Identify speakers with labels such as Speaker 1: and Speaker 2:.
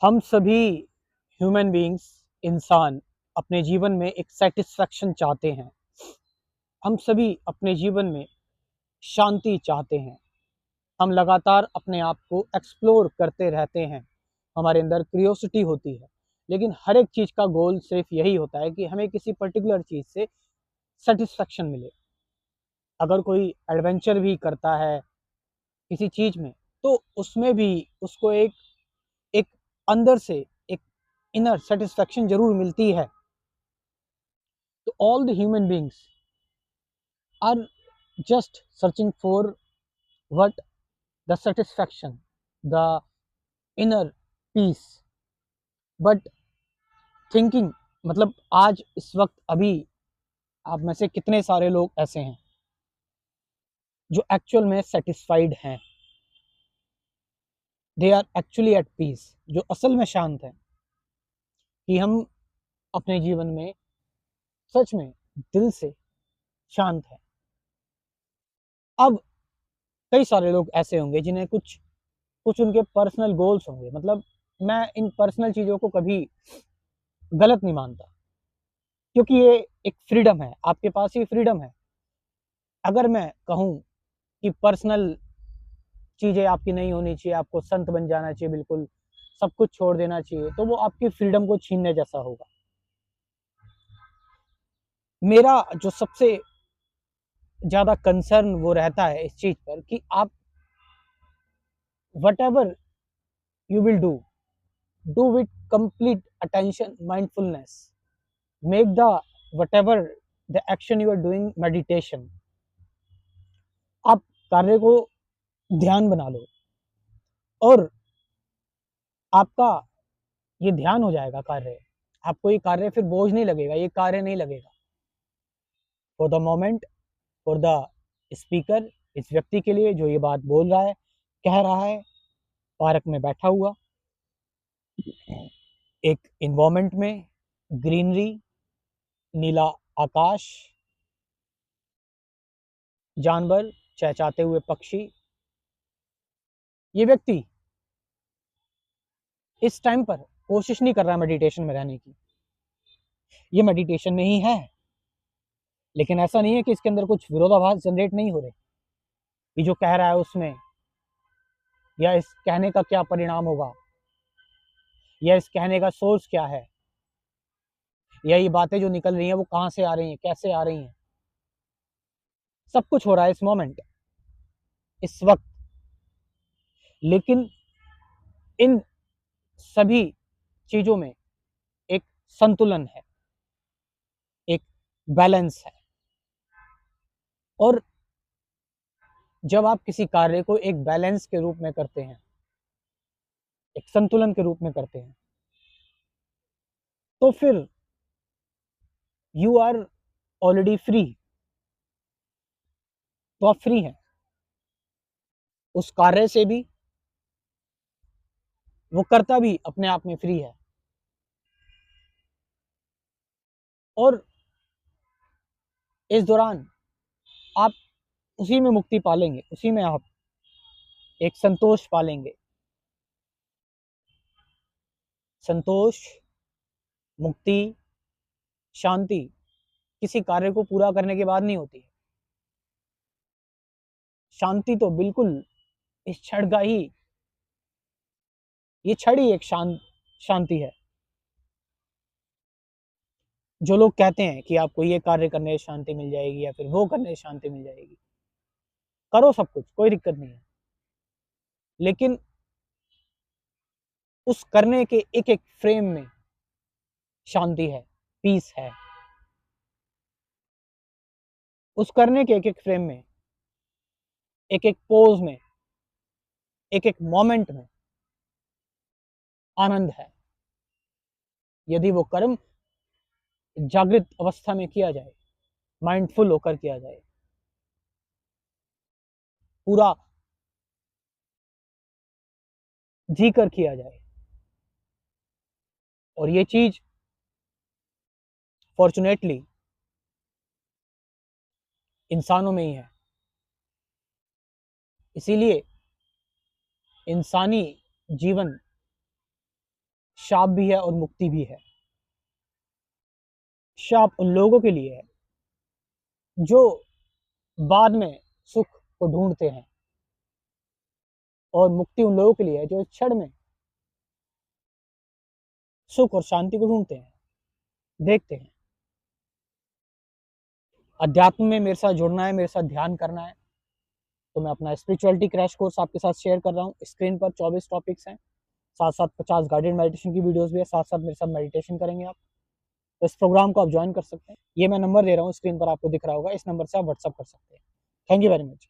Speaker 1: हम सभी human beings इंसान अपने जीवन में एक सेटिस्फैक्शन चाहते हैं। हम सभी अपने जीवन में शांति चाहते हैं। हम लगातार अपने आप को एक्सप्लोर करते रहते हैं। हमारे अंदर क्यूरियोसिटी होती है, लेकिन हर एक चीज़ का गोल सिर्फ यही होता है कि हमें किसी पर्टिकुलर चीज़ से सेटिस्फैक्शन मिले। अगर कोई एडवेंचर भी करता है किसी चीज़ में, तो उसमें भी उसको एक एक अंदर से एक इनर सेटिस्फैक्शन ज़रूर मिलती है। तो all the human beings are just searching for what the satisfaction, the inner peace. But thinking, मतलब आज इस वक्त अभी आप में से कितने सारे लोग ऐसे हैं जो एक्चुअल में सेटिस्फाइड हैं, they are actually at peace, जो असल में शांत हैं, कि हम अपने जीवन में सच में दिल से शांत हैं। अब कई सारे लोग ऐसे होंगे जिन्हें कुछ कुछ उनके पर्सनल गोल्स होंगे। मतलब मैं इन पर्सनल चीज़ों को कभी गलत नहीं मानता, क्योंकि ये एक फ्रीडम है, आपके पास ये फ्रीडम है। अगर मैं कहूँ कि पर्सनल चीज़ें आपकी नहीं होनी चाहिए, आपको संत बन जाना चाहिए, बिल्कुल सब कुछ छोड़ देना चाहिए, तो वो आपकी फ्रीडम को छीनने जैसा होगा। मेरा जो सबसे ज़्यादा कंसर्न वो रहता है इस चीज़ पर कि आप whatever you will do with complete attention, mindfulness, make the whatever the action you are doing meditation. आप कार्य को ध्यान बना लो और आपका ये ध्यान हो जाएगा कार्य। आपको ये कार्य फिर बोझ नहीं लगेगा, ये कार्य नहीं लगेगा। For the moment, for the speaker, इस व्यक्ति के लिए जो ये बात बोल रहा है, कह रहा है, पार्क में बैठा हुआ एक इन्वायरमेंट में, ग्रीनरी, नीला आकाश, जानवर, चहचहाते हुए पक्षी, ये व्यक्ति इस टाइम पर कोशिश नहीं कर रहा मेडिटेशन में रहने की, ये मेडिटेशन में ही है। लेकिन ऐसा नहीं है कि इसके अंदर कुछ विरोधाभास जनरेट नहीं हो रहे। ये जो कह रहा है उसमें, या इस कहने का क्या परिणाम होगा, या इस कहने का सोर्स क्या है, या ये बातें जो निकल रही हैं वो कहाँ से आ रही हैं, कैसे आ रही हैं, सब कुछ हो रहा है इस मोमेंट, इस वक्त। लेकिन इन सभी चीजों में एक संतुलन है, एक बैलेंस है। और जब आप किसी कार्य को एक बैलेंस के रूप में करते हैं, एक संतुलन के रूप में करते हैं, तो फिर यू आर ऑलरेडी फ्री। तो आप फ्री हैं उस कार्य से भी, वो करता भी अपने आप में फ्री है। और इस दौरान आप उसी में मुक्ति पालेंगे, उसी में आप एक संतोष पालेंगे। संतोष, मुक्ति, शांति किसी कार्य को पूरा करने के बाद नहीं होती है। शांति तो बिल्कुल इस क्षण का ही, ये क्षण ही एक शांति है। जो लोग कहते हैं कि आपको ये कार्य करने से शांति मिल जाएगी या फिर वो करने से शांति मिल जाएगी, करो सब कुछ, कोई दिक्कत नहीं है। लेकिन उस करने के एक एक फ्रेम में शांति है, पीस है। उस करने के एक एक फ्रेम में, एक एक पोज में, एक एक मोमेंट में आनंद है। यदि वो कर्म जागृत अवस्था में किया जाए, माइंडफुल होकर किया जाए, पूरा जी कर किया जाए। और ये चीज फॉर्चुनेटली इंसानों में ही है। इसीलिए इंसानी जीवन शाप भी है और मुक्ति भी है। शाप उन लोगों के लिए है जो बाद में सुख को ढूंढते हैं, और मुक्ति उन लोगों के लिए है जो इस क्षण में सुख और शांति को ढूंढते हैं, देखते हैं। अध्यात्म में मेरे साथ जुड़ना है, मेरे साथ ध्यान करना है, तो मैं अपना स्पिरिचुअलिटी क्रैश कोर्स आपके साथ शेयर कर रहा हूँ। स्क्रीन पर 24 टॉपिक्स हैं, साथ साथ 50 गाइडेड मेडिटेशन की वीडियोस भी है, साथ साथ मेरे साथ मेडिटेशन करेंगे आप। तो इस प्रोग्राम को आप ज्वाइन कर सकते हैं। ये मैं नंबर दे रहा हूँ, स्क्रीन पर आपको दिख रहा होगा, इस नंबर से आप व्हाट्सअप कर सकते हैं। Thank you very much.